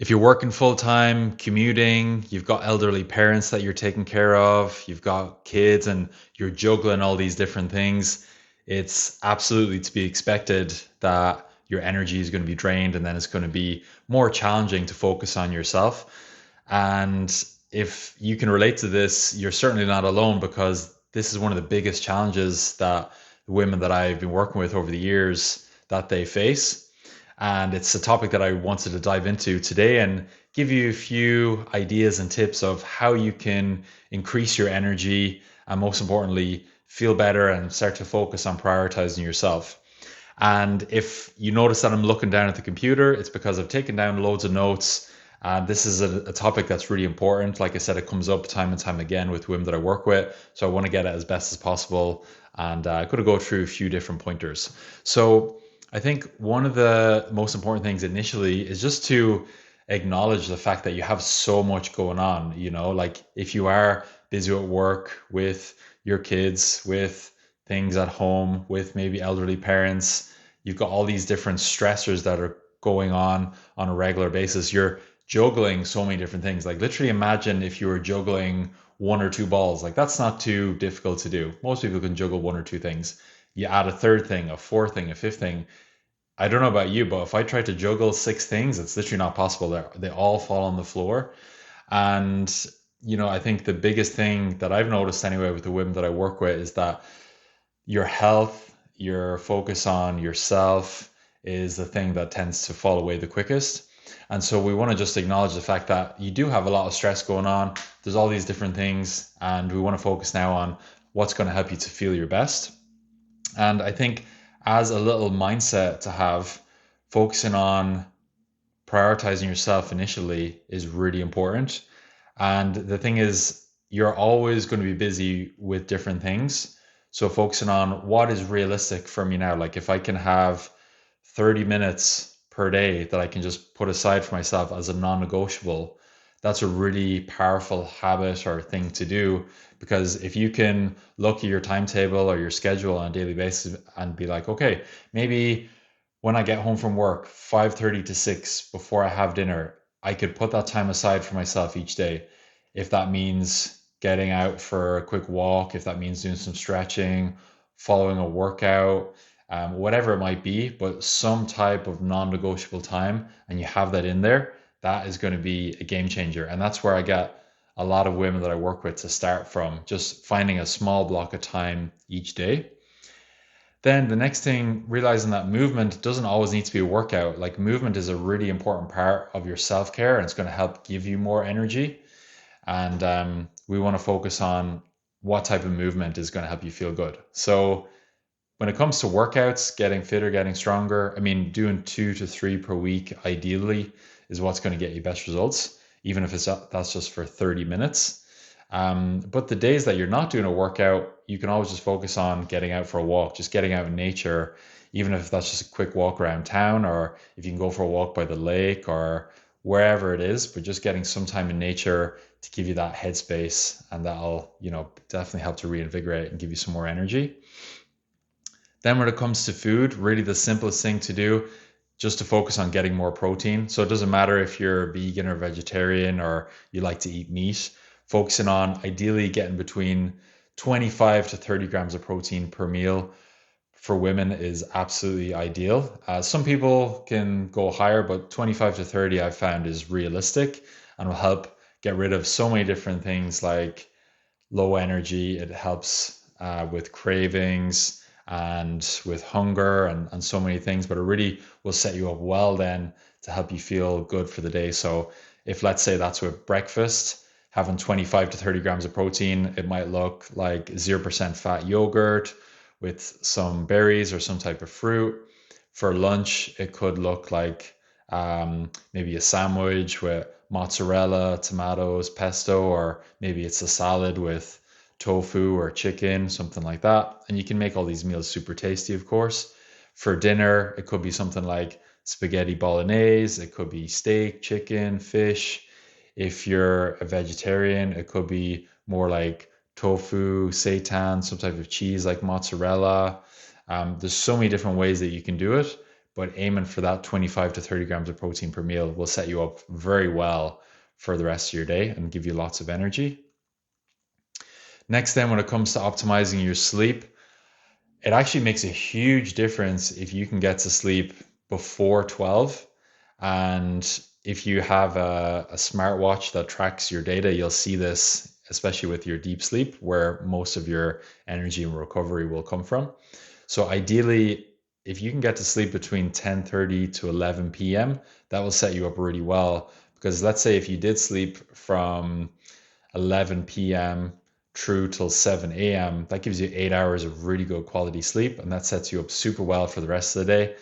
if you're working full time, commuting, you've got elderly parents that you're taking care of, you've got kids, and you're juggling all these different things, it's absolutely to be expected that your energy is going to be drained and then it's going to be more challenging to focus on yourself. And if you can relate to this, you're certainly not alone, because this is one of the biggest challenges that the women that I've been working with over the years that they face. And it's a topic that I wanted to dive into today and give you a few ideas and tips of how you can increase your energy and, most importantly, feel better and start to focus on prioritizing yourself. And if you notice that I'm looking down at the computer, it's because I've taken down loads of notes. This is a topic that's really important. Like I said, it comes up time and time again with women that I work with. So I want to get it as best as possible. And I'm going to go through a few different pointers. So I think one of the most important things initially is just to acknowledge the fact that you have so much going on. Like if you are busy at work with your kids, with things at home, with maybe elderly parents, you've got all these different stressors that are going on a regular basis. You're juggling so many different things. Like literally imagine if you were juggling one or two balls. Like that's not too difficult to do. Most people can juggle one or two things. You add a third thing, a fourth thing, a fifth thing. I don't know about you, but if I try to juggle six things, it's literally not possible. They all fall on the floor. And, I think the biggest thing that I've noticed anyway with the women that I work with is that your health, your focus on yourself is the thing that tends to fall away the quickest. And so we want to just acknowledge the fact that you do have a lot of stress going on. There's all these different things, and we want to focus now on what's going to help you to feel your best. And I think as a little mindset to have, focusing on prioritizing yourself initially is really important. And the thing is, you're always going to be busy with different things. So focusing on what is realistic for me now. Like if I can have 30 minutes per day that I can just put aside for myself as a non-negotiable, that's a really powerful habit or thing to do. Because if you can look at your timetable or your schedule on a daily basis and be like, okay, maybe when I get home from work, 5:30 to 6 before I have dinner, I could put that time aside for myself each day. If that means getting out for a quick walk, if that means doing some stretching, following a workout, whatever it might be, but some type of non-negotiable time, and you have that in there, that is going to be a game changer. And that's where I get a lot of women that I work with to start from, just finding a small block of time each day. Then the next thing, realizing that movement doesn't always need to be a workout. Like movement is a really important part of your self-care, and it's going to help give you more energy. And we want to focus on what type of movement is going to help you feel good. So when it comes to workouts, getting fitter, getting stronger, I mean, doing 2 to 3 per week ideally is what's going to get you best results, even if that's just for 30 minutes. But the days that you're not doing a workout, you can always just focus on getting out for a walk, just getting out in nature, even if that's just a quick walk around town, or if you can go for a walk by the lake or wherever it is, but just getting some time in nature to give you that headspace, and that'll, definitely help to reinvigorate and give you some more energy. Then when it comes to food, really the simplest thing to do, just to focus on getting more protein. So it doesn't matter if you're vegan or vegetarian or you like to eat meat, focusing on ideally getting between 25 to 30 grams of protein per meal for women is absolutely ideal. Some people can go higher, but 25 to 30 I've found is realistic and will help get rid of so many different things like low energy. It helps with cravings and with hunger and so many things, but it really will set you up well then to help you feel good for the day. So if, let's say, that's with breakfast, having 25 to 30 grams of protein, it might look like 0% fat yogurt with some berries or some type of fruit. For lunch, it could look like maybe a sandwich with mozzarella, tomatoes, pesto, or maybe it's a salad with tofu or chicken, something like that. And you can make all these meals super tasty, of course. For dinner, it could be something like spaghetti bolognese, it could be steak, chicken, fish. If you're a vegetarian, it could be more like tofu, seitan, some type of cheese like mozzarella. There's so many different ways that you can do it, but aiming for that 25 to 30 grams of protein per meal will set you up very well for the rest of your day and give you lots of energy. Next, then, when it comes to optimizing your sleep, it actually makes a huge difference if you can get to sleep before 12. And if you have a smartwatch that tracks your data, you'll see this, especially with your deep sleep, where most of your energy and recovery will come from. So ideally, if you can get to sleep between 10:30 to 11 p.m., that will set you up really well. Because let's say if you did sleep from 11 p.m. through till 7 a.m., that gives you 8 hours of really good quality sleep, and that sets you up super well for the rest of the day.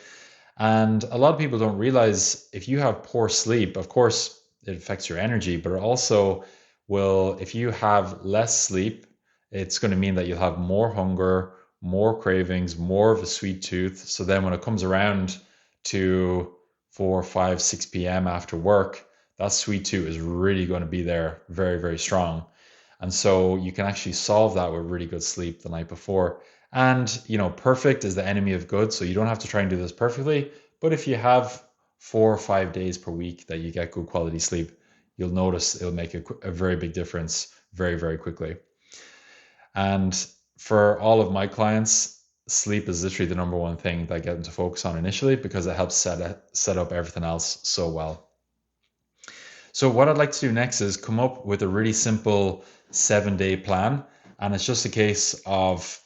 And a lot of people don't realize if you have poor sleep, of course, it affects your energy, but it also will, if you have less sleep, it's going to mean that you'll have more hunger, more cravings, more of a sweet tooth. So then when it comes around to 4, 5, 6 p.m. after work, that sweet tooth is really going to be there very, very strong. And so you can actually solve that with really good sleep the night before. And, perfect is the enemy of good. So you don't have to try and do this perfectly. But if you have 4 or 5 days per week that you get good quality sleep, you'll notice it'll make a very big difference very, very quickly. And for all of my clients, sleep is literally the number one thing that I get them to focus on initially because it helps set up everything else so well. So what I'd like to do next is come up with a really simple 7-day plan. And it's just a case of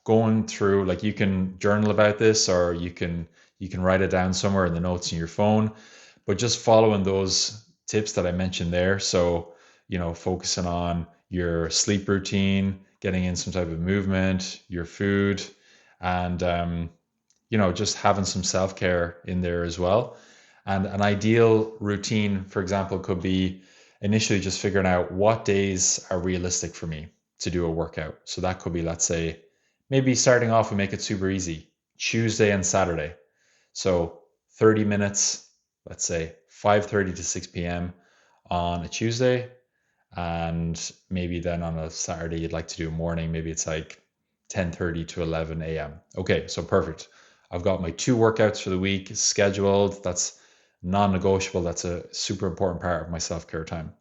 going through, like, you can journal about this, or you can write it down somewhere in the notes in your phone, but just following those tips that I mentioned there. So, focusing on your sleep routine, getting in some type of movement, your food, and just having some self care in there as well. And an ideal routine, for example, could be initially just figuring out what days are realistic for me to do a workout. So that could be, let's say, maybe starting off, we make it super easy: Tuesday and Saturday. So 30 minutes, let's say 5:30 to 6 p.m. on a Tuesday, and maybe then on a Saturday you'd like to do morning, maybe it's like 10:30 to 11 a.m. Okay, so perfect. I've got my 2 workouts for the week scheduled. That's non-negotiable. That's a super important part of my self-care time.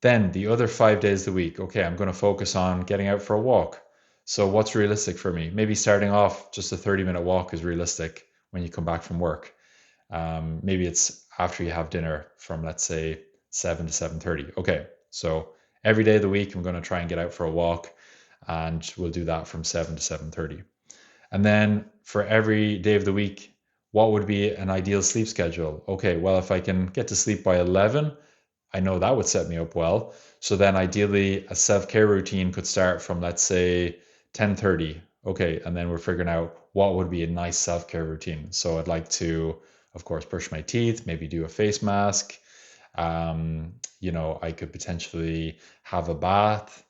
Then the other 5 days of the week, okay, I'm going to focus on getting out for a walk. So what's realistic for me? Maybe starting off just a 30-minute walk is realistic when you come back from work. Maybe it's after you have dinner from, let's say, 7 to 7:30. Okay, so every day of the week, I'm going to try and get out for a walk, and we'll do that from 7 to 7:30. And then for every day of the week, what would be an ideal sleep schedule? Okay, well, if I can get to sleep by 11, I know that would set me up well. So then ideally a self-care routine could start from, let's say, 10:30. Okay, and then we're figuring out what would be a nice self-care routine. So I'd like to, of course, brush my teeth, maybe do a face mask. I could potentially have a bath.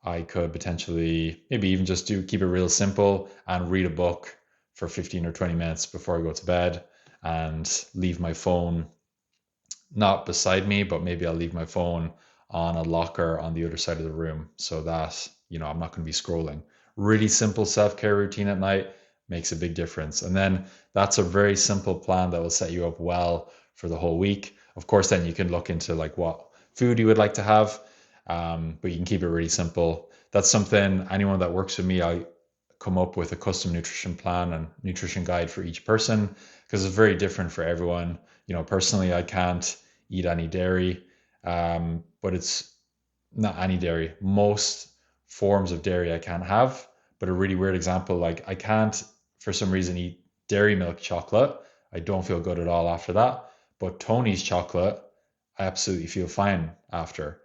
I could potentially maybe even just keep it real simple and read a book for 15 or 20 minutes before I go to bed, and leave my phone not beside me, but maybe I'll leave my phone on a locker on the other side of the room so that, I'm not going to be scrolling. Really simple self care routine at night makes a big difference. And then that's a very simple plan that will set you up well for the whole week. Of course, then you can look into like what food you would like to have, but you can keep it really simple. That's something anyone that works with me, I come up with a custom nutrition plan and nutrition guide for each person because it's very different for everyone. Personally, I can't eat any dairy, but it's not any dairy. Most forms of dairy I can't have. But a really weird example, like I can't, for some reason, eat dairy milk chocolate. I don't feel good at all after that. But Tony's chocolate, I absolutely feel fine after.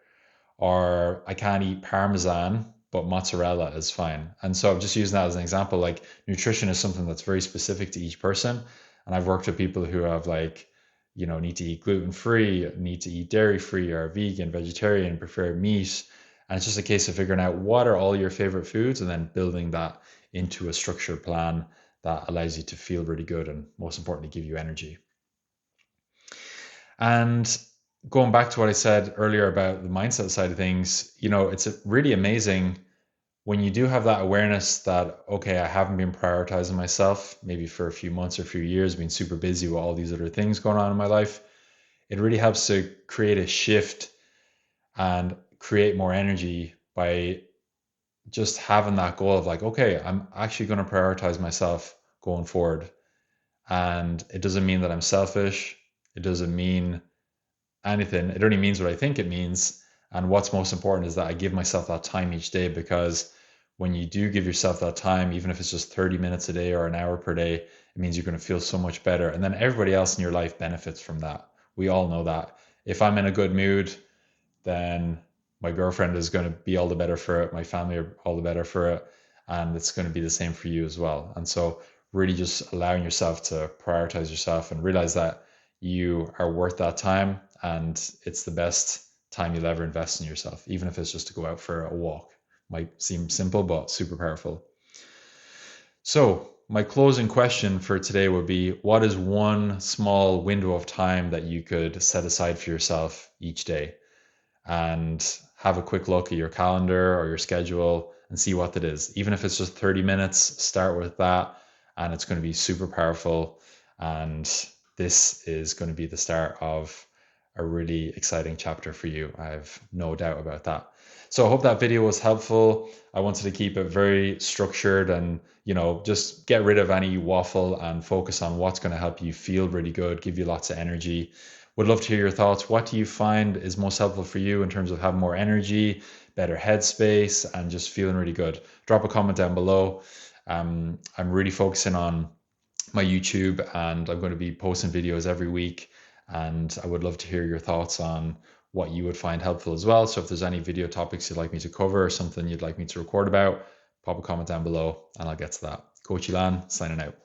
Or I can't eat Parmesan, but mozzarella is fine. And so I'm just using that as an example. Like, nutrition is something that's very specific to each person. And I've worked with people who have, like, need to eat gluten free, need to eat dairy free, or vegan, vegetarian, prefer meat. And it's just a case of figuring out what are all your favorite foods and then building that into a structured plan that allows you to feel really good and, most importantly, give you energy. And going back to what I said earlier about the mindset side of things, it's really amazing when you do have that awareness that, okay, I haven't been prioritizing myself, maybe for a few months or a few years, been super busy with all these other things going on in my life, it really helps to create a shift and create more energy by just having that goal of like, okay, I'm actually going to prioritize myself going forward. And it doesn't mean that I'm selfish. It doesn't mean anything. It only means what I think it means. And what's most important is that I give myself that time each day, because when you do give yourself that time, even if it's just 30 minutes a day or an hour per day, it means you're going to feel so much better. And then everybody else in your life benefits from that. We all know that. If I'm in a good mood, then my girlfriend is going to be all the better for it. My family are all the better for it. And it's going to be the same for you as well. And so, really just allowing yourself to prioritize yourself and realize that you are worth that time, and it's the best time you'll ever invest in yourself, even if it's just to go out for a walk. Might seem simple, but super powerful. So, my closing question for today would be, what is one small window of time that you could set aside for yourself each day? And have a quick look at your calendar or your schedule and see what it is. Even if it's just 30 minutes, start with that, and it's going to be super powerful. And this is going to be the start of a really exciting chapter for you. I have no doubt about that. So I hope that video was helpful. I wanted to keep it very structured and, just get rid of any waffle and focus on what's going to help you feel really good, give you lots of energy. Would love to hear your thoughts. What do you find is most helpful for you in terms of having more energy, better headspace, and just feeling really good? Drop a comment down below. I'm really focusing on my YouTube, and I'm going to be posting videos every week. And I would love to hear your thoughts on what you would find helpful as well. So if there's any video topics you'd like me to cover or something you'd like me to record about, pop a comment down below and I'll get to that. Coach Elan, signing out.